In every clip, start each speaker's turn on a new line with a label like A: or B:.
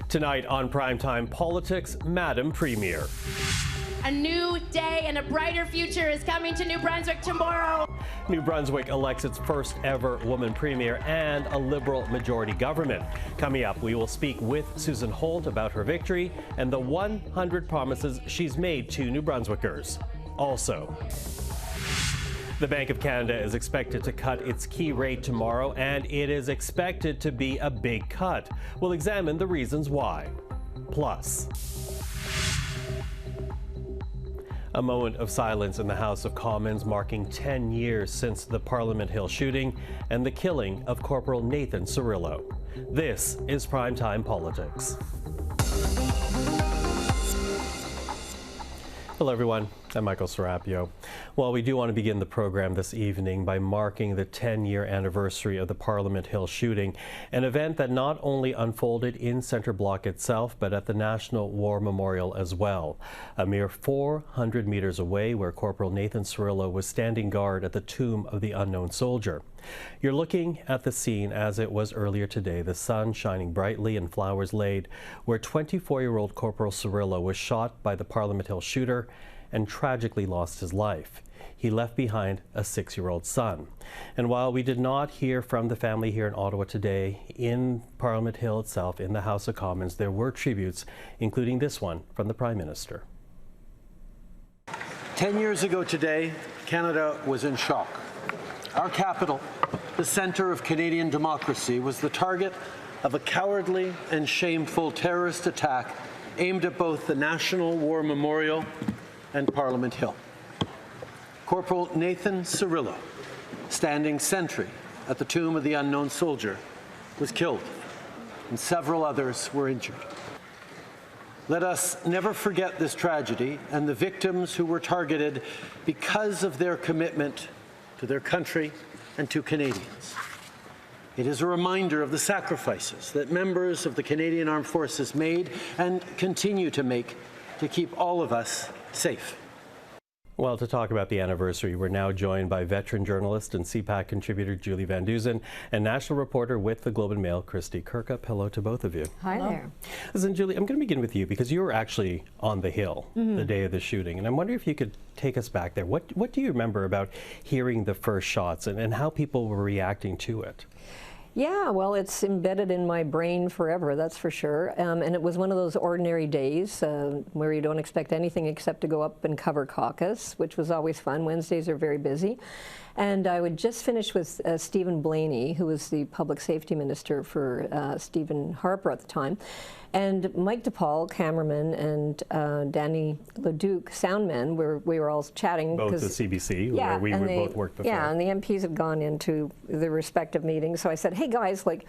A: Tonight on Primetime Politics, Madam Premier.
B: A new day and a brighter future is coming to New Brunswick tomorrow.
A: New Brunswick elects its first ever woman premier and a Liberal majority government. Coming up, we will speak with Susan Holt about her victory and the 100 promises she's made to New Brunswickers. Also, the Bank of Canada is expected to cut its key rate tomorrow, and it is expected to be a big cut. We'll examine the reasons why. Plus, a moment of silence in the House of Commons marking 10 years since the Parliament Hill shooting and the killing of Corporal Nathan Cirillo. This is Primetime Politics. Hello everyone, I'm Michael Serapio. Well, we do want to begin the program this evening by marking the 10-year anniversary of the Parliament Hill shooting, an event that not only unfolded in Centre Block itself, but at the National War Memorial as well, a mere 400 meters away where Corporal Nathan Cirillo was standing guard at the tomb of the unknown soldier. You're looking at the scene as it was earlier today, the sun shining brightly and flowers laid, where 24-year-old Corporal Cirillo was shot by the Parliament Hill shooter and tragically lost his life. He left behind a 6-year-old son. And while we did not hear from the family here in Ottawa today, in Parliament Hill itself, in the House of Commons, there were tributes, including this one from the Prime Minister.
C: 10 years ago today, Canada was in shock. Our capital, the centre of Canadian democracy, was the target of a cowardly and shameful terrorist attack aimed at both the National War Memorial and Parliament Hill. Corporal Nathan Cirillo, standing sentry at the tomb of the unknown soldier, was killed, and several others were injured. Let us never forget this tragedy and the victims who were targeted because of their commitment to their country and to Canadians. It is a reminder of the sacrifices that members of the Canadian Armed Forces made and continue to make to keep all of us safe.
A: Well, to talk about the anniversary, we're now joined by veteran journalist and CPAC contributor Julie Van Dusen and national reporter with the Globe and Mail, Kristy Kirkup. Hello to both of you.
D: Hi there.
A: Listen, Julie, I'm going to begin with you because you were actually on the Hill the day of the shooting, and I'm wondering if you could take us back there. What do you remember about hearing the first shots and how people were reacting to it?
D: Yeah, well, it's embedded in my brain forever, that's for sure. And it was one of those ordinary days where you don't expect anything except to go up and cover caucus, which was always fun. Wednesdays are very busy. And I would just finish with Stephen Blaney, who was the public safety minister for Stephen Harper at the time. And Mike DePaul, cameraman, and Danny Leduc, soundman, we were all chatting.
A: Both the CBC, where we both worked before.
D: Yeah, and the MPs have gone into the respective meetings. So I said, hey guys, like,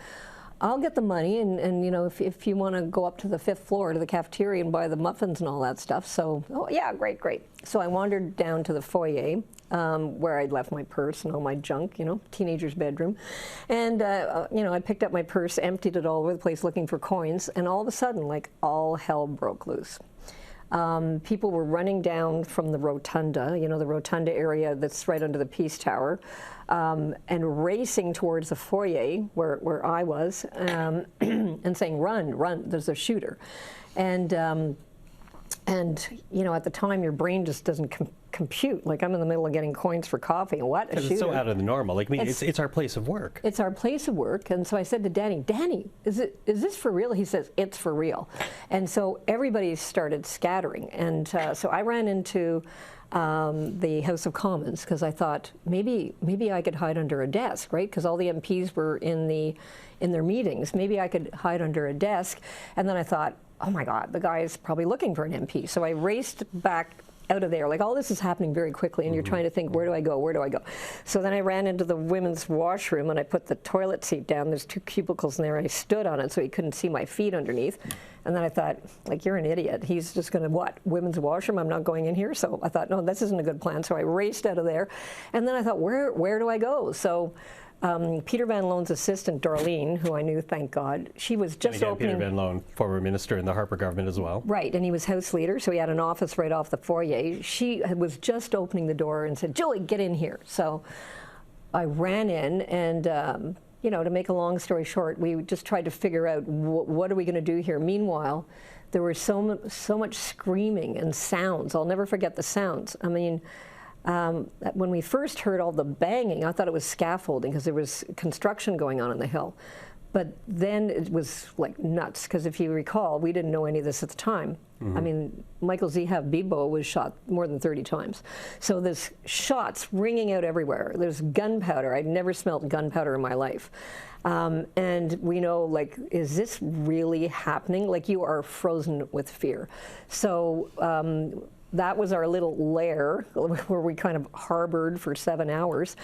D: I'll get the money, and you know, if you want to go up to the 5th floor to the cafeteria and buy the muffins and all that stuff. So, oh yeah, great. So I wandered down to the foyer where I'd left my purse and all my junk, you know, teenager's bedroom. And, you know, I picked up my purse, emptied it all over the place looking for coins, and all of a sudden, like, all hell broke loose. People were running down from the rotunda, you know, the rotunda area that's right under the Peace Tower, and racing towards the foyer where I was, and saying, run, there's a shooter. And you know, at the time, your brain just doesn't compute. Like, I'm in the middle of getting coins for coffee, and what, a shooter?
A: It's so out of the normal. Like, I mean, it's our place of work.
D: It's our place of work. And so I said to Danny, is this for real? He says, it's for real. And so everybody started scattering. And so I ran into the House of Commons because I thought maybe I could hide under a desk, right? Because all the MPs were in their meetings. Maybe I could hide under a desk. And then I thought, oh my God, the guy's probably looking for an MP. So I raced back out of there. Like, all this is happening very quickly, and you're trying to think, where do I go? So then I ran into the women's washroom, and I put the toilet seat down. There's 2 cubicles in there. I stood on it so he couldn't see my feet underneath. And then I thought, like, you're an idiot. He's just going to, what, women's washroom? I'm not going in here. So I thought, no, this isn't a good plan. So I raced out of there. And then I thought, where do I go? So Peter Van Loan's assistant, Darlene, who I knew, thank God, she was just opening.
A: Peter Van Loan, former minister in the Harper government as well.
D: Right, and he was house leader, so he had an office right off the foyer. She was just opening the door and said, Julie, get in here. So I ran in, and you know, to make a long story short, we just tried to figure out what are we going to do here. Meanwhile, there was so much screaming and sounds. I'll never forget the sounds. I mean, when we first heard all the banging, I thought it was scaffolding because there was construction going on the hill. But then it was like nuts, because if you recall, we didn't know any of this at the time. Mm-hmm. I mean, Michael Zehab Bibo was shot more than 30 times. So there's shots ringing out everywhere. There's gunpowder. I'd never smelled gunpowder in my life. And we know, like, is this really happening? Like, you are frozen with fear. So that was our little lair where we kind of harbored for 7 hours.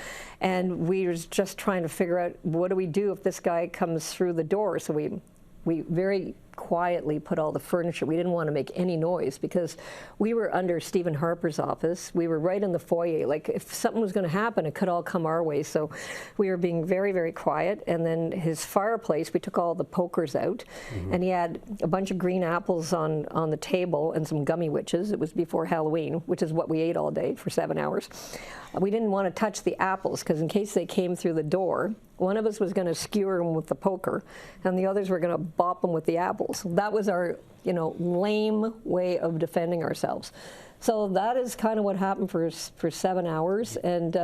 D: And we were just trying to figure out, what do we do if this guy comes through the door? So we very quietly put all the furniture. We didn't want to make any noise because we were under Stephen Harper's office. We were right in the foyer. Like, if something was going to happen, it could all come our way. So we were being very, very quiet. And then his fireplace, we took all the pokers out, and he had a bunch of green apples on the table and some gummy witches. It was before Halloween, which is what we ate all day for 7 hours. We didn't want to touch the apples because in case they came through the door, one of us was going to skewer them with the poker, and the others were going to bop them with the apples. That was our, you know, lame way of defending ourselves. So that is kind of what happened for 7 hours, and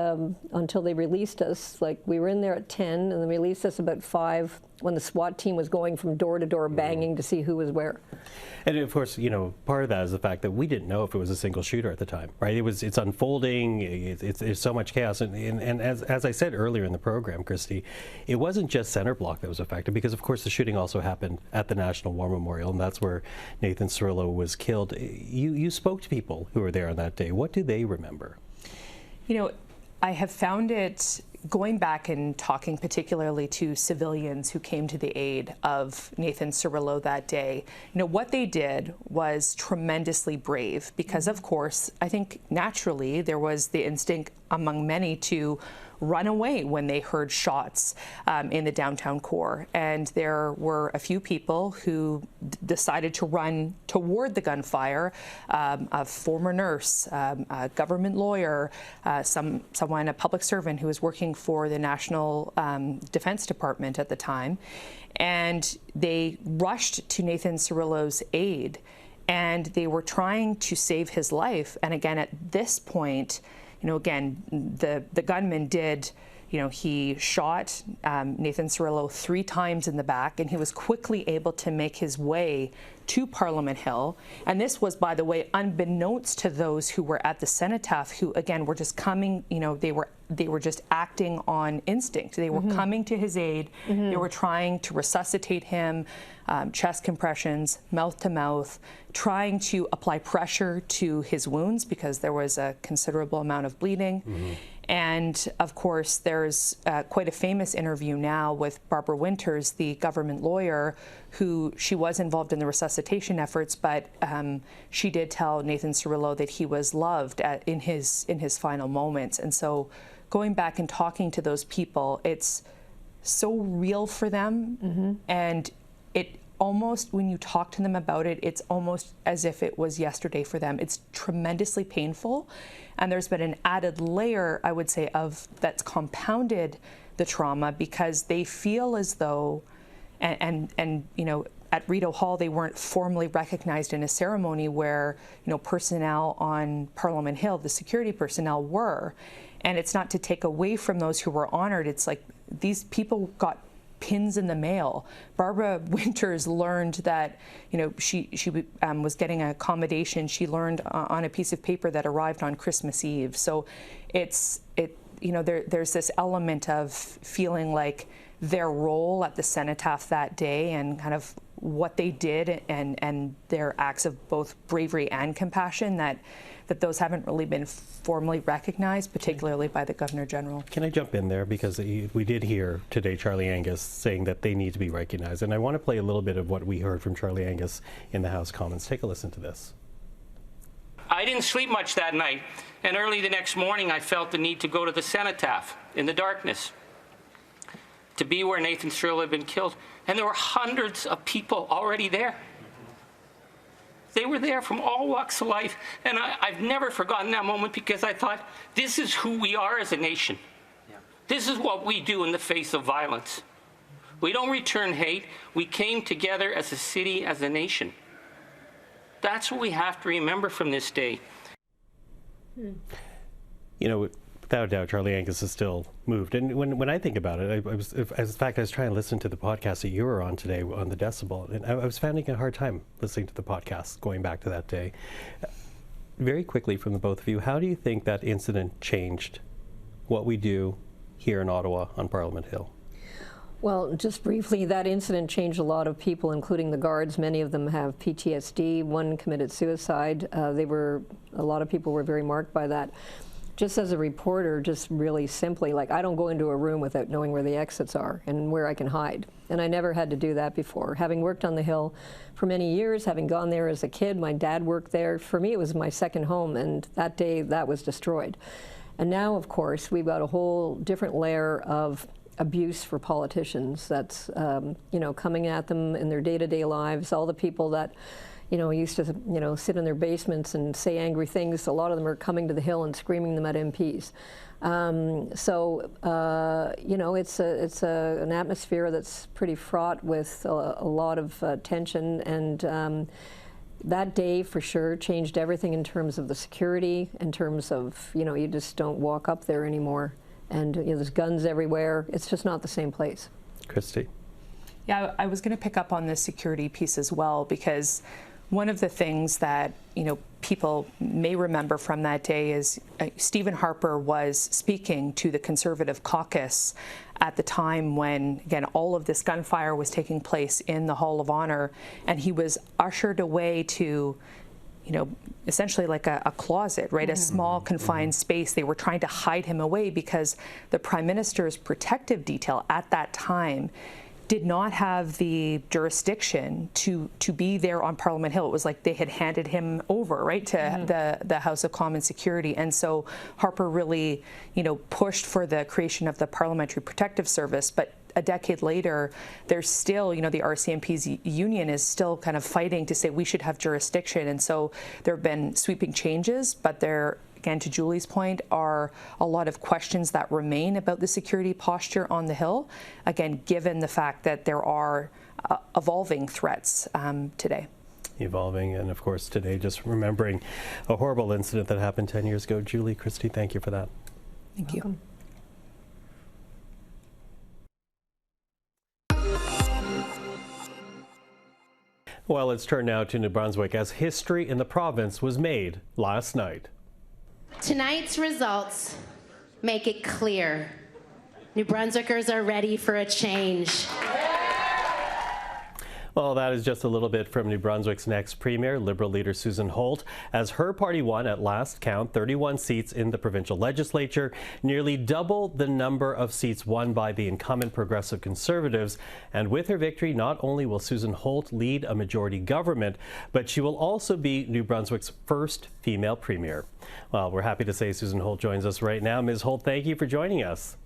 D: until they released us. Like, we were in there at 10, and they released us about 5 when the SWAT team was going from door to door banging to see who was where.
A: And of course, you know, part of that is the fact that we didn't know if it was a single shooter at the time, right? It's unfolding. It's so much chaos, and as I said earlier in the program, Kristy, it wasn't just Center Block that was affected, because of course the shooting also happened at the National War Memorial, and that's where Nathan Cirillo was killed. You spoke to people who were there on that day. What do they remember? You know,
E: I have found it, going back and talking particularly to civilians who came to the aid of Nathan Cirillo that day, you know, what they did was tremendously brave, because of course, I think naturally there was the instinct among many to run away when they heard shots in the downtown core. And there were a few people who decided to run toward the gunfire. A former nurse, a government lawyer, someone, a public servant who was working for the National Defense Department at the time. And they rushed to Nathan Cirillo's aid, and they were trying to save his life. And again, at this point, you know, again, the gunman did, you know, he shot Nathan Cirillo 3 times in the back, and he was quickly able to make his way to Parliament Hill. And this was, by the way, unbeknownst to those who were at the cenotaph, who again were just coming, you know, they were just acting on instinct. They were coming to his aid. They were trying to resuscitate him, chest compressions, mouth to mouth, trying to apply pressure to his wounds because there was a considerable amount of bleeding. And of course, there's quite a famous interview now with Barbara Winters, the government lawyer, who she was involved in the resuscitation efforts, but she did tell Nathan Cirillo that he was loved in his final moments. And so, going back and talking to those people, it's so real for them, and it almost, when you talk to them about it, it's almost as if it was yesterday for them. It's tremendously painful, and there's been an added layer, I would say, of that's compounded the trauma, because they feel as though, and you know, at Rideau Hall, they weren't formally recognized in a ceremony where, you know, personnel on Parliament Hill, the security personnel, were. And it's not to take away from those who were honored. It's like these people got pins in the mail. Barbara Winters learned that, you know, she was getting an accommodation. She learned on a piece of paper that arrived on Christmas Eve. So you know, there's this element of feeling like their role at the cenotaph that day and kind of what they did and their acts of both bravery and compassion, that those haven't really been formally recognized, particularly by the Governor General. Can I jump in there? Because we did hear today Charlie Angus saying that they need to be recognized. And I want to play a little bit of what we heard from Charlie Angus in the House Commons. Take a listen to this.
F: I didn't sleep much that night, and early the next morning I felt the need to go to the cenotaph in the darkness to be where Nathan Cirillo had been killed. And there were hundreds of people already there. They were there from all walks of life, and I've never forgotten that moment, because I thought, this is who we are as a nation. Yeah. This is what we do in the face of violence. We don't return hate. We came together as a city, as a nation. That's what we have to remember from this day.
A: You know, without a doubt, Charlie Angus is still moved. And when I think about it, I was trying to listen to the podcast that you were on today on the Decibel, and I was finding a hard time listening to the podcast going back to that day. Very quickly from the both of you, how do you think that incident changed what we do here in Ottawa on Parliament Hill?
D: Well, just briefly, that incident changed a lot of people, including the guards. Many of them have PTSD. One committed suicide. A lot of people were very marked by that. Just as a reporter, just really simply, like, I don't go into a room without knowing where the exits are and where I can hide. And I never had to do that before. Having worked on the Hill for many years, having gone there as a kid, my dad worked there. For me, it was my second home, and that day, that was destroyed. And now, of course, we've got a whole different layer of abuse for politicians that's, you know, coming at them in their day-to-day lives. All the people that, you know, used to, you know, sit in their basements and say angry things, a lot of them are coming to the Hill and screaming them at MPs. You know, it's an atmosphere that's pretty fraught with a lot of tension, and that day for sure changed everything in terms of the security, in terms of, you know, you just don't walk up there anymore. And you know, there's guns everywhere. It's just not the same place.
A: Kristy?
E: Yeah, I was going to pick up on the security piece as well, because one of the things that, you know, people may remember from that day is Stephen Harper was speaking to the Conservative caucus at the time when, again, all of this gunfire was taking place in the Hall of Honor, and he was ushered away to, you know, essentially like a closet, right? A small confined space. They were trying to hide him away because the Prime Minister's protective detail at that time did not have the jurisdiction to be there on Parliament Hill. It was like they had handed him over, right, to the House of Commons Security. And so Harper really, you know, pushed for the creation of the Parliamentary Protective Service. But a decade later, there's still, you know, the RCMP's union is still kind of fighting to say we should have jurisdiction. And so there have been sweeping changes, but there, again, to Julie's point, are a lot of questions that remain about the security posture on the Hill, again, given the fact that there are evolving threats today.
A: Evolving, and of course today just remembering a horrible incident that happened 10 years ago. Julie, Kristy, thank you for that.
E: Thank you.
A: Well, let's turn now to New Brunswick, as history in the province was made last night.
B: Tonight's results make it clear New Brunswickers are ready for a change.
A: Well, that is just a little bit from New Brunswick's next Premier, Liberal leader Susan Holt, as her party won at last count 31 seats in the provincial legislature, nearly double the number of seats won by the incumbent Progressive Conservatives. And with her victory, not only will Susan Holt lead a majority government, but she will also be New Brunswick's first female Premier. Well, we're happy to say Susan Holt joins us right now. Ms. Holt, thank you for joining us.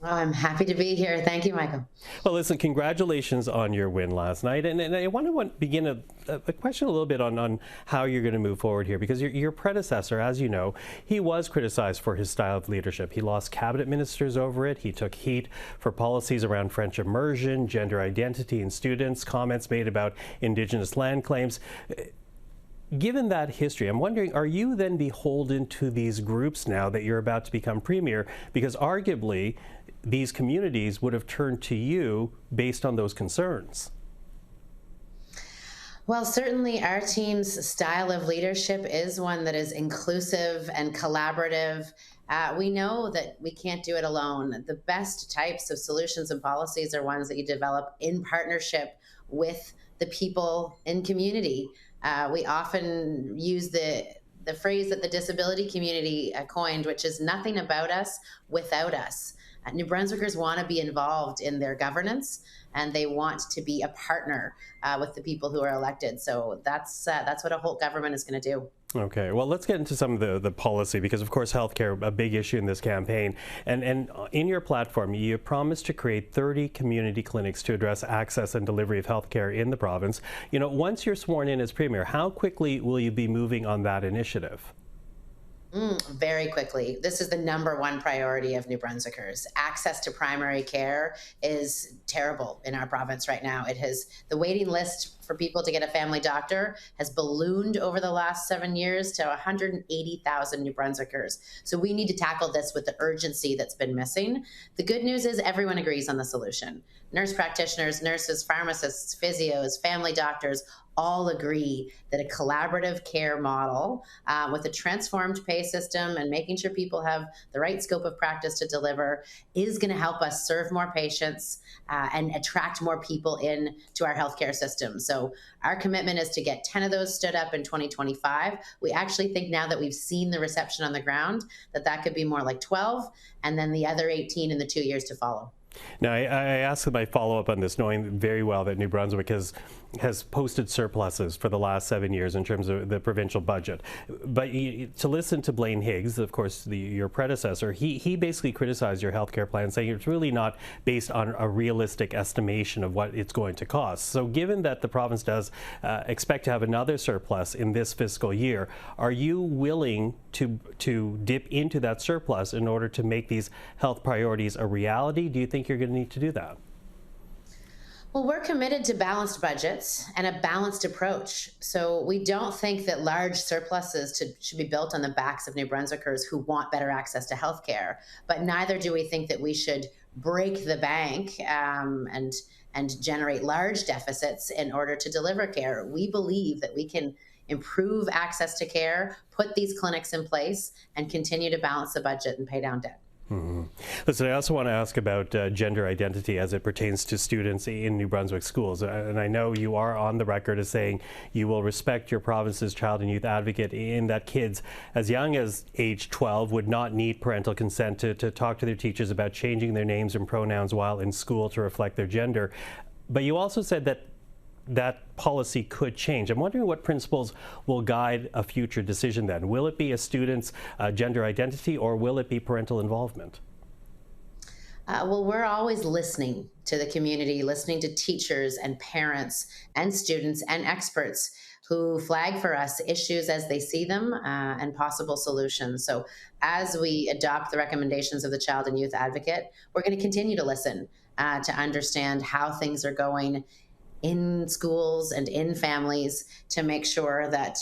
G: Oh, I'm happy to be here. Thank you, Michael.
A: Well, listen, congratulations on your win last night. And I want to begin a question a little bit on how you're going to move forward here, because your predecessor, as you know, he was criticized for his style of leadership. He lost cabinet ministers over it. He took heat for policies around French immersion, gender identity in students, comments made about Indigenous land claims. Given that history, I'm wondering, are you then beholden to these groups now that you're about to become Premier? Because arguably, these communities would have turned to you based on those concerns.
G: Well, certainly our team's style of leadership is one that is inclusive and collaborative. We know that we can't do it alone. The best types of solutions and policies are ones that you develop in partnership with the people in community. We often use the phrase that the disability community coined, which is nothing about us without us. New Brunswickers want to be involved in their governance, and they want to be a partner with the people who are elected. So that's what a Holt government is going to do.
A: Okay, well, let's get into some of the policy, because of course healthcare, a big issue in this campaign. And in your platform, you promised to create 30 community clinics to address access and delivery of healthcare in the province. You know, once you're sworn in as Premier, how quickly will you be moving on that initiative?
G: Very quickly. This is the #1 priority of New Brunswickers. Access to primary care is terrible in our province right now. The waiting list for people to get a family doctor has ballooned over the last 7 years to 180,000 New Brunswickers. So we need to tackle this with the urgency that's been missing. The good news is everyone agrees on the solution. Nurse practitioners, nurses, pharmacists, physios, family doctors, all agree that a collaborative care model with a transformed pay system and making sure people have the right scope of practice to deliver is going to help us serve more patients and attract more people in to our healthcare system. So our commitment is to get 10 of those stood up in 2025. We actually think now that we've seen the reception on the ground that could be more like 12, and then the other 18 in the 2 years to follow.
A: Now, I asked my follow-up on this, knowing very well that New Brunswick has posted surpluses for the last 7 years in terms of the provincial budget. But to listen to Blaine Higgs, of course, your predecessor, he basically criticized your healthcare plan, saying it's really not based on a realistic estimation of what it's going to cost. So given that the province does expect to have another surplus in this fiscal year, are you willing to dip into that surplus in order to make these health priorities a reality? Do you think you're going to need to do that?
G: Well, we're committed to balanced budgets and a balanced approach. So we don't think that large surpluses should be built on the backs of New Brunswickers who want better access to healthcare. But neither do we think that we should break the bank and generate large deficits in order to deliver care. We believe that we can improve access to care, put these clinics in place, and continue to balance the budget and pay down debt.
A: Mm-hmm. Listen, I also want to ask about gender identity as it pertains to students in New Brunswick schools. And I know you are on the record as saying you will respect your province's child and youth advocate in that kids as young as age 12 would not need parental consent to talk to their teachers about changing their names and pronouns while in school to reflect their gender. But you also said that policy could change. I'm wondering what principles will guide a future decision then. Will it be a student's gender identity, or will it be parental involvement?
G: Well, we're always listening to the community, listening to teachers and parents and students and experts who flag for us issues as they see them and possible solutions. So as we adopt the recommendations of the Child and Youth Advocate, we're going to continue to listen to understand how things are going in schools and in families to make sure that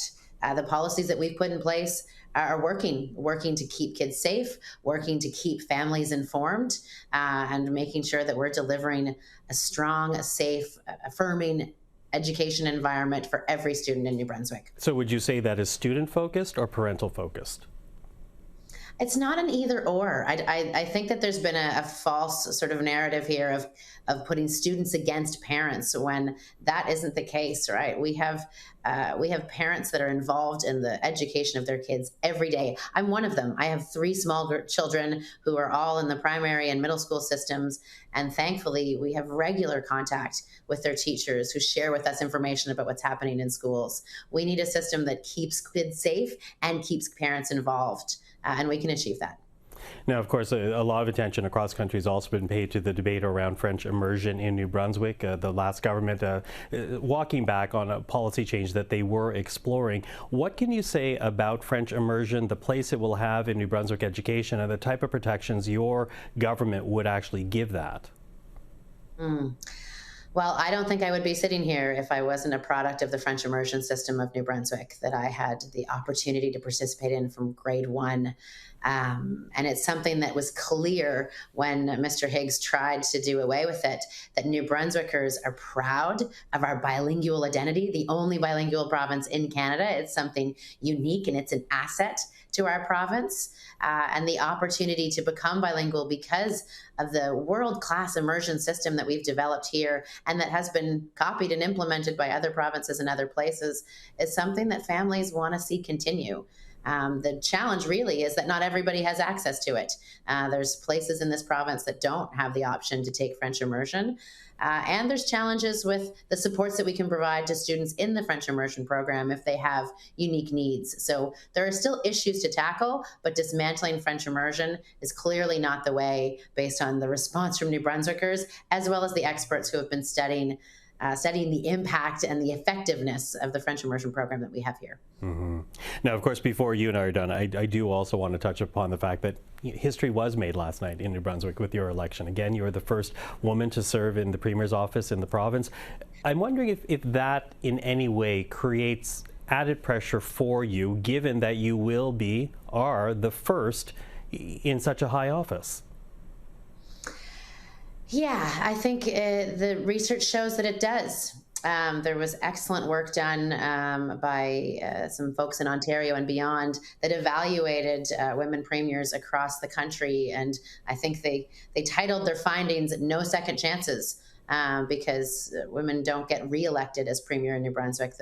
G: the policies that we've put in place are working to keep kids safe, working to keep families informed, and making sure that we're delivering a strong, safe, affirming education environment for every student in New Brunswick.
A: So would you say that is student-focused or parental-focused?
G: It's not an either or. I think that there's been a false sort of narrative here of putting students against parents when that isn't the case, right? We have parents that are involved in the education of their kids every day. I'm one of them. I have 3 small children who are all in the primary and middle school systems. And thankfully, we have regular contact with their teachers who share with us information about what's happening in schools. We need a system that keeps kids safe and keeps parents involved. And we can achieve that.
A: Now, of course, a lot of attention across country has also been paid to the debate around French immersion in New Brunswick. The last government walking back on a policy change that they were exploring. What can you say about French immersion, the place it will have in New Brunswick education, and the type of protections your government would actually give that?
G: Well, I don't think I would be sitting here if I wasn't a product of the French immersion system of New Brunswick that I had the opportunity to participate in from grade 1. And it's something that was clear when Mr. Higgs tried to do away with it, that New Brunswickers are proud of our bilingual identity, the only bilingual province in Canada. It's something unique and it's an asset to our province, and the opportunity to become bilingual because of the world-class immersion system that we've developed here and that has been copied and implemented by other provinces and other places is something that families want to see continue. The challenge really is that not everybody has access to it. There's places in this province that don't have the option to take French immersion. And there's challenges with the supports that we can provide to students in the French immersion program if they have unique needs. So there are still issues to tackle, but dismantling French immersion is clearly not the way based on the response from New Brunswickers, as well as the experts who have been studying studying the impact and the effectiveness of the French immersion program that we have here.
A: Mm-hmm. Now, of course, before you and I are done, I do also want to touch upon the fact that history was made last night in New Brunswick with your election. Again, you were the first woman to serve in the Premier's office in the province. I'm wondering if that in any way creates added pressure for you, given that you are the first in such a high office.
G: Yeah, I think the research shows that it does. There was excellent work done by some folks in Ontario and beyond that evaluated women premiers across the country. And I think they titled their findings "No Second Chances," because women don't get reelected as premier in New Brunswick,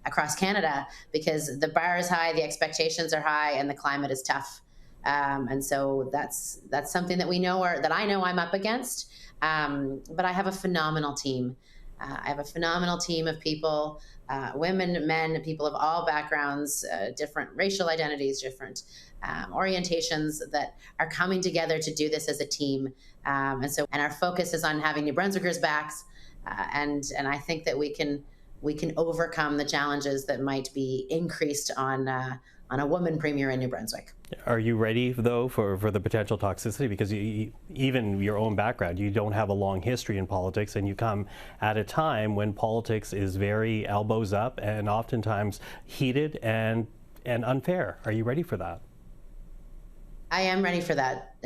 G: across Canada, because the bar is high, the expectations are high, and the climate is tough. And so that's something that we know, or that I know I'm up against. But I have a phenomenal team. I have a phenomenal team of people, women, men, people of all backgrounds, different racial identities, different orientations, that are coming together to do this as a team. And our focus is on having New Brunswickers' backs, and I think that we can overcome the challenges that might be increased on a woman premier in New Brunswick.
A: Are you ready, though, for the potential toxicity? Because even your own background, you don't have a long history in politics, and you come at a time when politics is very elbows up and oftentimes heated and unfair. Are you ready for that?
G: I am ready for that.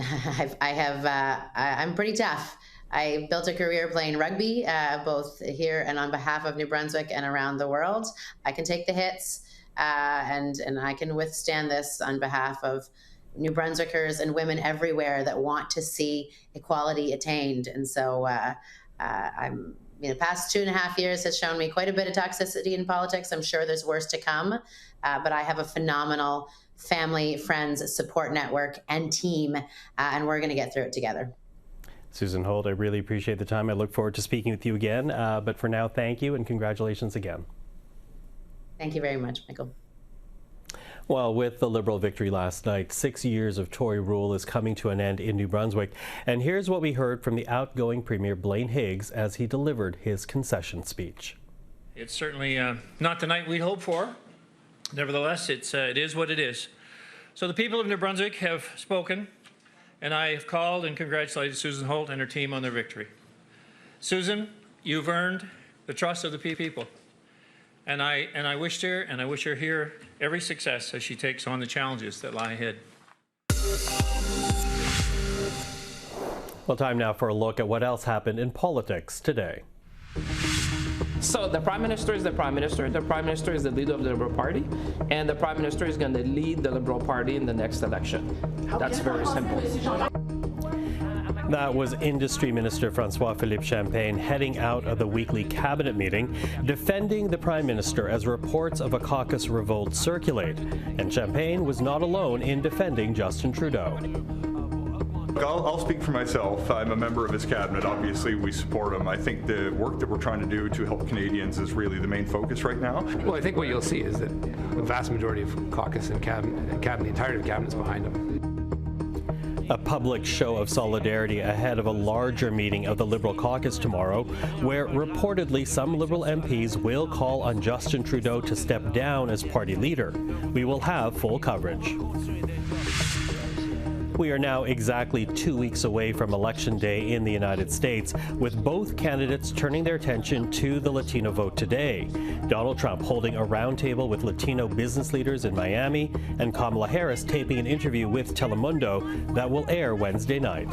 G: I'm pretty tough. I built a career playing rugby, both here and on behalf of New Brunswick and around the world. I can take the hits. And I can withstand this on behalf of New Brunswickers and women everywhere that want to see equality attained. And so the past 2.5 years has shown me quite a bit of toxicity in politics. I'm sure there's worse to come, but I have a phenomenal family, friends, support network, and team, and we're going to get through it together.
A: Susan Holt, I really appreciate the time. I look forward to speaking with you again. But for now, thank you and congratulations again.
G: Thank you very much, Michael.
A: Well, with the Liberal victory last night, 6 years of Tory rule is coming to an end in New Brunswick. And here's what we heard from the outgoing Premier Blaine Higgs as he delivered his concession speech.
H: It's certainly not the night we'd hoped for. Nevertheless, it is what it is. So the people of New Brunswick have spoken, and I have called and congratulated Susan Holt and her team on their victory. Susan, you've earned the trust of the people. And I wish her here every success as she takes on the challenges that lie ahead.
A: Well, time now for a look at what else happened in politics today.
I: So the Prime Minister is the Prime Minister. The Prime Minister is the leader of the Liberal Party, and the Prime Minister is going to lead the Liberal Party in the next election. That's very simple.
A: That was Industry Minister François-Philippe Champagne heading out of the weekly cabinet meeting, defending the Prime Minister as reports of a caucus revolt circulate. And Champagne was not alone in defending Justin Trudeau.
J: I'll speak for myself. I'm a member of his cabinet. Obviously, we support him. I think the work that we're trying to do to help Canadians is really the main focus right now.
K: Well, I think what you'll see is that the vast majority of caucus and cabinet, the entirety of cabinet is behind him.
A: A public show of solidarity ahead of a larger meeting of the Liberal caucus tomorrow, where reportedly some Liberal MPs will call on Justin Trudeau to step down as party leader. We will have full coverage. We are now exactly 2 weeks away from Election Day in the United States, with both candidates turning their attention to the Latino vote today. Donald Trump holding a roundtable with Latino business leaders in Miami, and Kamala Harris taping an interview with Telemundo that will air Wednesday night.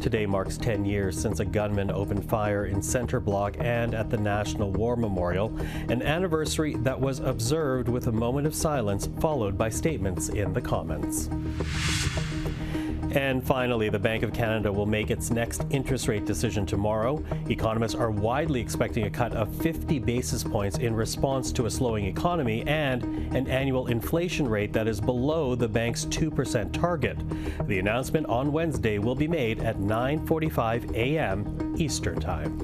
A: Today marks 10 years since a gunman opened fire in Center Block and at the National War Memorial, an anniversary that was observed with a moment of silence followed by statements in the comments. And finally, the Bank of Canada will make its next interest rate decision tomorrow. Economists are widely expecting a cut of 50 basis points in response to a slowing economy and an annual inflation rate that is below the bank's 2% target. The announcement on Wednesday will be made at 9:45 a.m. Eastern Time.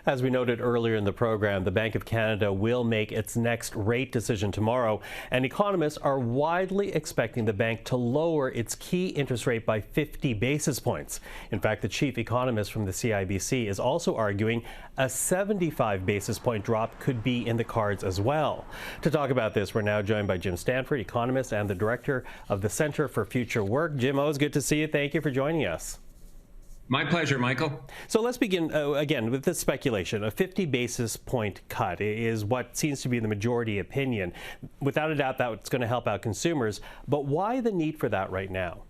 A: As we noted earlier in the program, the Bank of Canada will make its next rate decision tomorrow, and economists are widely expecting the bank to lower its key interest rate by 50 basis points. In fact, the chief economist from the CIBC is also arguing a 75 basis point drop could be in the cards as well. To talk about this, we're now joined by Jim Stanford, economist and the director of the Centre for Future Work. Jim, always good to see you. Thank you for joining us.
L: My pleasure, Michael.
A: So let's begin again with this speculation. A 50 basis point cut is what seems to be the majority opinion. Without a doubt, that's going to help out consumers. But why the need for that right now?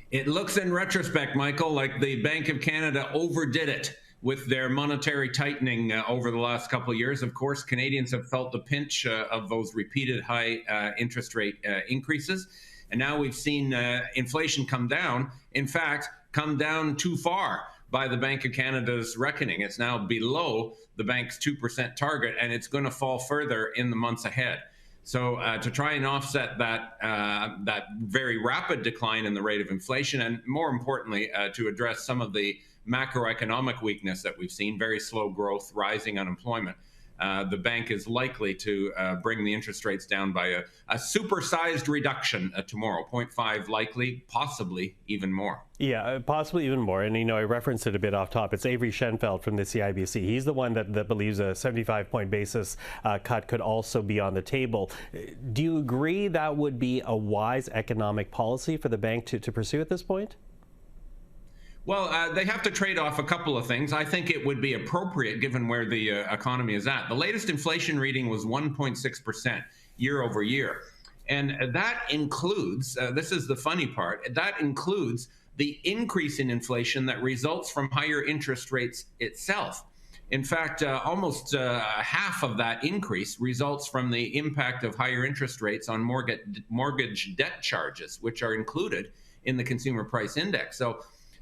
L: It looks in retrospect, Michael, like the Bank of Canada overdid it with their monetary tightening over the last couple of years. Of course, Canadians have felt the pinch of those repeated high interest rate increases. And now we've seen inflation come down. In fact, come down too far by the Bank of Canada's reckoning. It's now below the bank's 2% target, and it's going to fall further in the months ahead. So to try and offset that very rapid decline in the rate of inflation, and more importantly, to address some of the macroeconomic weakness that we've seen, very slow growth, rising unemployment, the bank is likely to bring the interest rates down by a supersized reduction tomorrow, 0.5 likely, possibly even more.
A: Yeah, possibly even more. And, you know, I referenced it a bit off top. It's Avery Schenfeld from the CIBC. He's the one that believes a 75-point basis cut could also be on the table. Do you agree that would be a wise economic policy for the bank to pursue at this point?
L: Well, they have to trade off a couple of things. I think it would be appropriate given where the economy is at. The latest inflation reading was 1.6% year over year. And that includes, this is the funny part, that includes the increase in inflation that results from higher interest rates itself. In fact, almost half of that increase results from the impact of higher interest rates on mortgage debt charges, which are included in the Consumer Price Index. So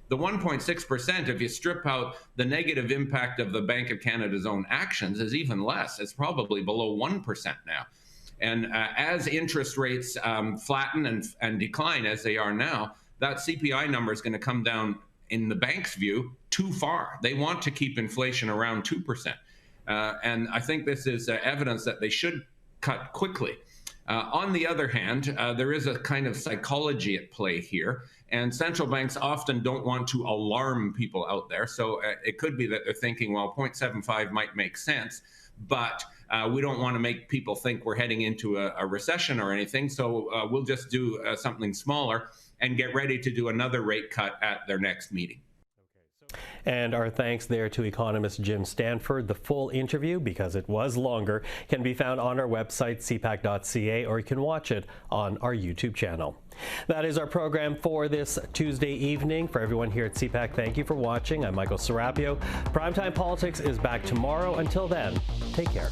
L: the 1.6%, if you strip out the negative impact of the Bank of Canada's own actions, is even less. It's probably below 1% now. And as interest rates flatten and decline as they are now, that CPI number is going to come down, in the bank's view, too far. They want to keep inflation around 2%. And I think this is evidence that they should cut quickly. On the other hand, there is a kind of psychology at play here, and central banks often don't want to alarm people out there. So it could be that they're thinking, well, 0.75 might make sense, but we don't want to make people think we're heading into a recession or anything. So we'll just do something smaller and get ready to do another rate cut at their next meeting.
A: And our thanks there to economist Jim Stanford. The full interview, because it was longer, can be found on our website, cpac.ca, or you can watch it on our YouTube channel. That is our program for this Tuesday evening. For everyone here at CPAC, thank you for watching. I'm Michael Serapio. Primetime Politics is back tomorrow. Until then, take care.